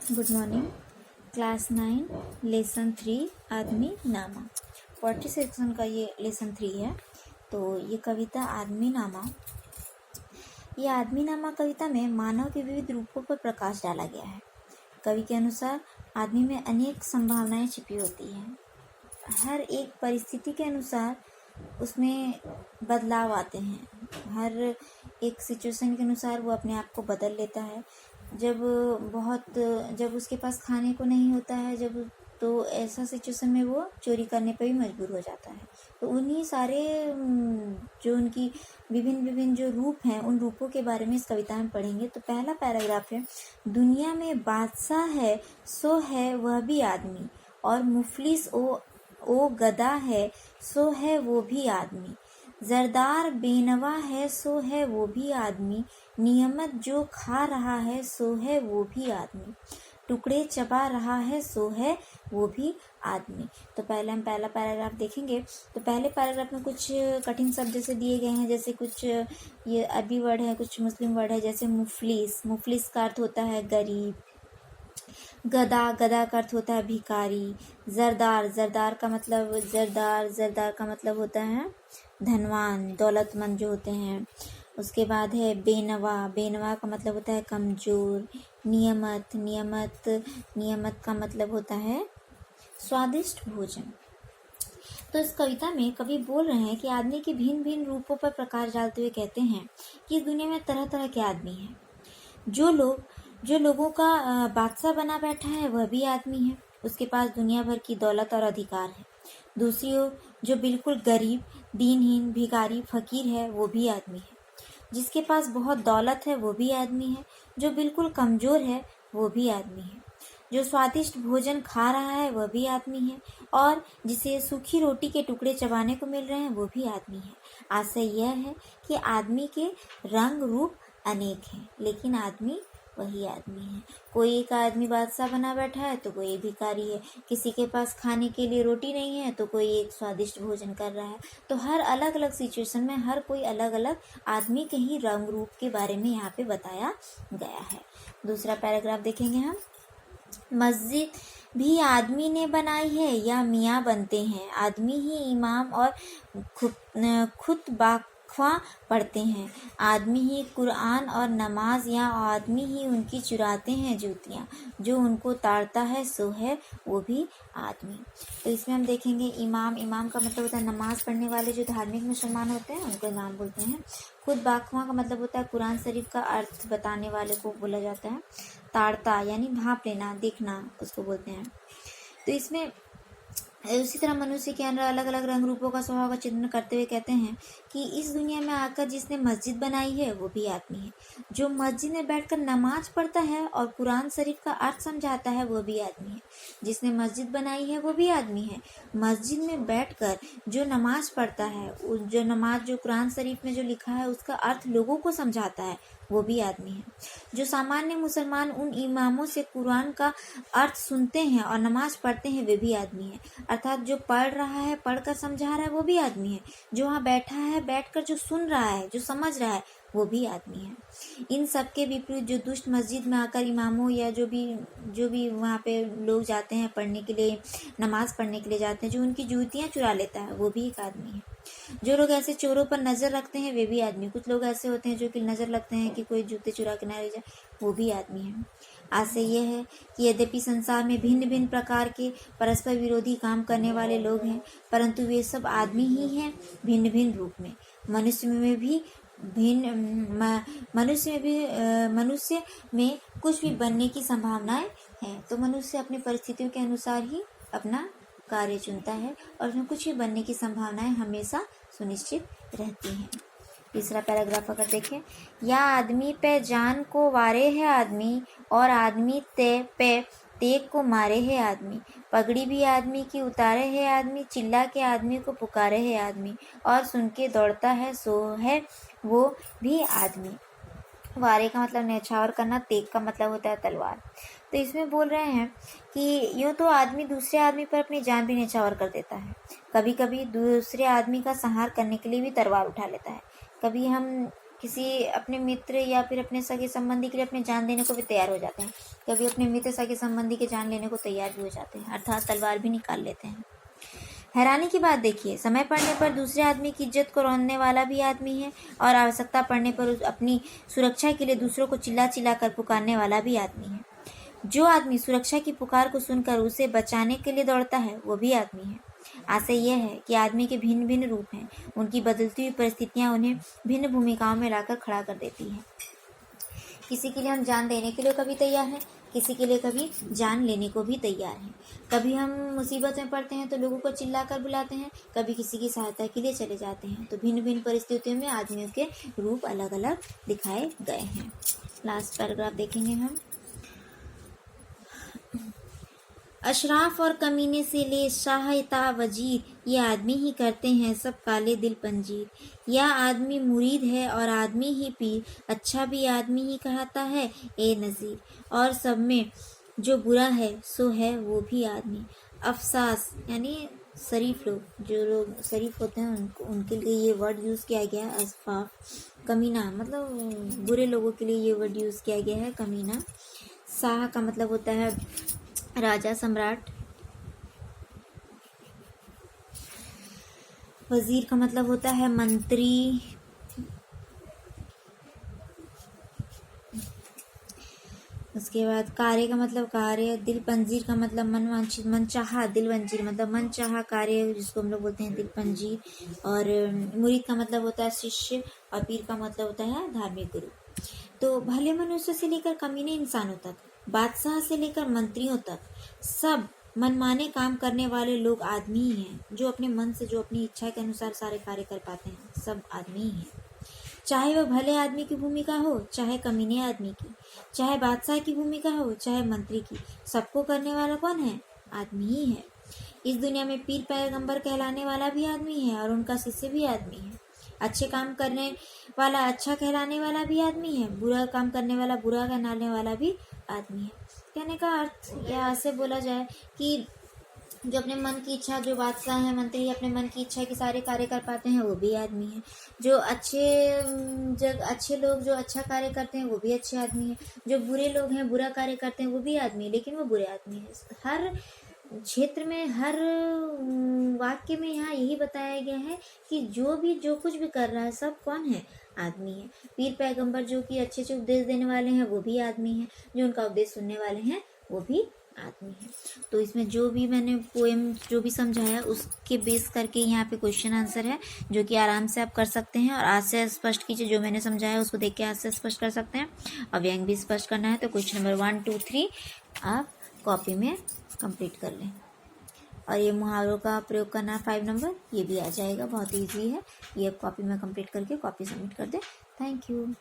Good morning. Class 9 lesson 3 आदमी नामा। Poetry section का ये लेसन 3 है। तो ये कविता आदमी नामा, ये आदमी नामा कविता में मानव के विविध रूपों पर प्रकाश डाला गया है। कवि के अनुसार आदमी में अनेक संभावनाएं छिपी होती हैं। हर एक परिस्थिति के अनुसार उसमें बदलाव आते हैं। हर एक सिचुएशन के अनुसार वो अपने आप को बदल लेता है। जब उसके पास खाने को नहीं होता है, तो ऐसा सिचुएशन में वो चोरी करने पर भी मजबूर हो जाता है। तो उन्हीं सारे जो उनकी विभिन्न जो रूप हैं, उन रूपों के बारे में इस कविता में पढ़ेंगे। तो पहला पैराग्राफ है, दुनिया में बादशाह है सो है वह भी आदमी, और मुफलिस ओ गदा है सो है वो भी आदमी। जरदार बेनवा है सो है वो भी आदमी, नियमत जो खा रहा है सो है वो भी आदमी, टुकड़े चबा रहा है सो है वो भी आदमी। तो पहले हम पहला पैराग्राफ देखेंगे। तो पहले पैराग्राफ में कुछ कठिन शब्द जैसे दिए गए हैं, जैसे कुछ ये अरबी वर्ड है, कुछ मुस्लिम वर्ड है, जैसे मुफलिस का अर्थ होता है गरीब। गदा का अर्थ होता है भिखारी। जरदार का मतलब होता है धनवान, दौलतमंद जो होते हैं। उसके बाद है बेनवा का मतलब होता है कमजोर। नियमत का मतलब होता है स्वादिष्ट भोजन। तो इस कविता में कवि बोल रहे हैं कि आदमी के भिन्न रूपों पर प्रकाश डालते हुए कहते हैं कि इस दुनिया में तरह तरह के आदमी हैं। जो लोगों का बादशाह बना बैठा है वह भी आदमी है, उसके पास दुनिया भर की दौलत और अधिकार है। दूसरी ओर जो बिल्कुल गरीब, दीनहीन, भिखारी, फकीर है वो भी आदमी है। जिसके पास बहुत दौलत है वो भी आदमी है। जो बिल्कुल कमजोर है वो भी आदमी है। जो स्वादिष्ट भोजन खा रहा है वह भी आदमी है, और जिसे सूखी रोटी के टुकड़े चबाने को मिल रहे हैं वो भी आदमी है। आशय यह है कि आदमी के रंग रूप अनेक हैं, लेकिन आदमी वही आदमी है। कोई एक आदमी बादशाह बना बैठा है तो कोई भिखारी है। किसी के पास खाने के लिए रोटी नहीं है तो कोई एक स्वादिष्ट भोजन कर रहा है। तो हर अलग अलग सिचुएशन में हर कोई अलग अलग आदमी के ही रंग रूप के बारे में यहाँ पे बताया गया है। दूसरा पैराग्राफ देखेंगे हम। मस्जिद भी आदमी ने बनाई है या मियाँ बनते हैं, आदमी ही इमाम और खुतबा पढ़ते हैं, आदमी ही कुरान और नमाज या आदमी ही उनकी चुराते हैं जूतियाँ, जो उनको ताड़ता है सो है वो भी आदमी। तो इसमें हम देखेंगे इमाम का मतलब होता है नमाज पढ़ने वाले जो धार्मिक मुसलमान होते हैं उनको इमाम बोलते हैं। खुद बाख्वा का मतलब होता है कुरान शरीफ का अर्थ बताने वाले को बोला जाता है। ताड़ता यानी भांप लेना, देखना, उसको बोलते हैं। तो इसमें उसी तरह मनुष्य के अंदर अलग अलग रंग रूपों का स्वभाव का चित्रण करते हुए कहते हैं कि इस दुनिया में आकर जिसने मस्जिद बनाई है वो भी आदमी है। जो मस्जिद में बैठकर नमाज पढ़ता है और कुरान शरीफ का अर्थ समझाता है वो भी आदमी है। जिसने मस्जिद बनाई है वो भी आदमी है। मस्जिद में बैठकर जो नमाज पढ़ता है, जो कुरान शरीफ में जो लिखा है उसका अर्थ लोगों को समझाता है वो भी आदमी है। जो सामान्य मुसलमान उन इमामों से कुरान का अर्थ सुनते हैं और नमाज पढ़ते हैं वे भी आदमी है। अर्थात जो पढ़ रहा है, पढ़कर समझा रहा है वो भी आदमी है। जो वहाँ बैठा है, बैठकर जो सुन रहा है, जो समझ रहा है वो भी आदमी है। इन सब के विपरीत जो दुष्ट मस्जिद में आकर इमामों या जो भी वहाँ पे लोग जाते हैं पढ़ने के लिए, नमाज पढ़ने के लिए जाते हैं, जो उनकी जूतियाँ चुरा लेता है वो भी एक आदमी है। जो लोग ऐसे चोरों पर नजर रखते हैं वे भी आदमी। कुछ लोग ऐसे होते हैं जो कि नजर रखते हैं कि कोई जूते चुरा के ना ले जाए, वो भी आदमी है। आशय यह है कि यद्यपि संसार में भिन्न प्रकार के परस्पर विरोधी काम करने वाले लोग हैं, परंतु वे सब आदमी ही हैं भिन्न रूप में। मनुष्य में कुछ भी बनने की संभावनाएं हैं। तो मनुष्य अपनी परिस्थितियों के अनुसार ही अपना कार्य चुनता है और उसमें कुछ भी बनने की संभावनाएं हमेशा सुनिश्चित रहती हैं। तीसरा पैराग्राफ अगर देखें, या आदमी पे जान को वारे है आदमी, और आदमी पे तेग को मारे है आदमी। पगड़ी भी आदमी की उतारे है आदमी, चिल्ला के आदमी को पुकारे है आदमी, और सुन के दौड़ता है सो है वो भी आदमी। वारे का मतलब न्यौछावर करना, तेग का मतलब होता है तलवार। तो इसमें बोल रहे हैं कि यूँ तो आदमी दूसरे आदमी पर अपनी जान भी न्यौछावर कर देता है। कभी कभी दूसरे आदमी का संहार करने के लिए भी तलवार उठा लेता है। कभी हम किसी अपने मित्र या फिर अपने सगे संबंधी के लिए अपने जान देने को भी तैयार हो जाते हैं। कभी अपने मित्र सगे संबंधी के जान लेने को तैयार भी हो जाते हैं, अर्थात तलवार भी निकाल लेते हैं। हैरानी की बात देखिए, समय पड़ने पर दूसरे आदमी की इज्जत को रौंदने वाला भी आदमी है और आवश्यकता पड़ने पर अपनी सुरक्षा के लिए दूसरों को चिल्ला चिल्ला कर पुकारने वाला भी आदमी है। जो आदमी सुरक्षा की पुकार को सुनकर उसे बचाने के लिए दौड़ता है वो भी आदमी है। आशय यह है कि आदमी के भिन्न भिन्न रूप हैं, उनकी बदलती हुई परिस्थितियां उन्हें भिन्न भूमिकाओं में लाकर खड़ा कर देती हैं। किसी के लिए हम जान देने के लिए कभी तैयार हैं, किसी के लिए कभी जान लेने को भी तैयार हैं। कभी हम मुसीबत में पड़ते हैं तो लोगों को चिल्ला कर बुलाते हैं, कभी किसी की सहायता के लिए चले जाते हैं। तो भिन्न भिन्न परिस्थितियों में आदमियों के रूप अलग अलग दिखाए गए हैं। लास्ट पैराग्राफ देखेंगे हम। अशराफ और कमीने से ले शाह वजीर, ये आदमी ही करते हैं सब काले दिल पंजीर। या आदमी मुरीद है और आदमी ही पीर, अच्छा भी आदमी ही कहता है ए नज़ीर। और सब में जो बुरा है सो है वो भी आदमी। अफसास यानी शरीफ लोग, जो लोग शरीफ होते हैं उनके लिए ये वर्ड यूज़ किया गया है असफाफ। कमीना मतलब बुरे लोगों के लिए ये वर्ड यूज़ किया गया है कमीना। शाह का मतलब होता है राजा, सम्राट। वजीर का मतलब होता है मंत्री। उसके बाद कार्य का मतलब कार्य। दिल पंजीर का मतलब मनवांछित, मनचाहा। दिल पंजीर मतलब मनचाहा कार्य, जिसको हम लोग बोलते हैं दिल पंजीर। और मुरीद का मतलब होता है शिष्य, और पीर का मतलब होता है धार्मिक गुरु। तो भले मनुष्य से लेकर कमीने इंसानों तक, बादशाह से लेकर मंत्रियों तक, सब मनमाने काम करने वाले लोग आदमी ही हैं। जो अपने मन से, जो अपनी इच्छा के अनुसार सारे कार्य कर पाते हैं, सब आदमी ही हैं। चाहे वह भले आदमी की भूमिका हो, चाहे कमीने आदमी की, चाहे बादशाह की भूमिका हो, चाहे मंत्री की, सबको करने वाला कौन है? आदमी ही है। इस दुनिया में पीर पैगंबर कहलाने वाला भी आदमी है और उनका शिष्य भी आदमी है। अच्छे काम करने वाला अच्छा कहलाने वाला भी आदमी है, बुरा काम करने वाला बुरा कहलाने वाला भी आदमी है। कहने का अर्थ या ऐसे बोला जाए कि जो अपने मन की इच्छा, जो बादशाह है, मंत्री अपने मन की इच्छा के सारे कार्य कर पाते हैं, वो भी आदमी है। जो अच्छे लोग जो अच्छा कार्य करते हैं वो भी अच्छे आदमी हैं। जो बुरे लोग हैं, बुरा कार्य करते हैं, वो भी आदमी है, लेकिन वो बुरे आदमी है। हर क्षेत्र में, हर वाक्य में यहाँ यही बताया गया है कि जो कुछ भी कर रहा है सब कौन है? आदमी है। पीर पैगंबर जो कि अच्छे अच्छे उपदेश देने वाले हैं वो भी आदमी हैं, जो उनका उपदेश सुनने वाले हैं वो भी आदमी है। तो इसमें जो भी मैंने पोएम जो भी समझाया उसके बेस करके यहाँ पे क्वेश्चन आंसर है, जो कि आराम से आप कर सकते हैं। और आज से स्पष्ट कीजिए, जो मैंने समझाया उसको देख के आज से स्पष्ट कर सकते हैं। और व्यंग भी स्पष्ट करना है तो क्वेश्चन नंबर 1, 2, 3 आप कॉपी में कंप्लीट कर लें। और ये मुहावरों का प्रयोग करना 5 नंबर, ये भी आ जाएगा, बहुत ईजी है। ये कॉपी में कंप्लीट करके कॉपी सबमिट कर दें। Thank you.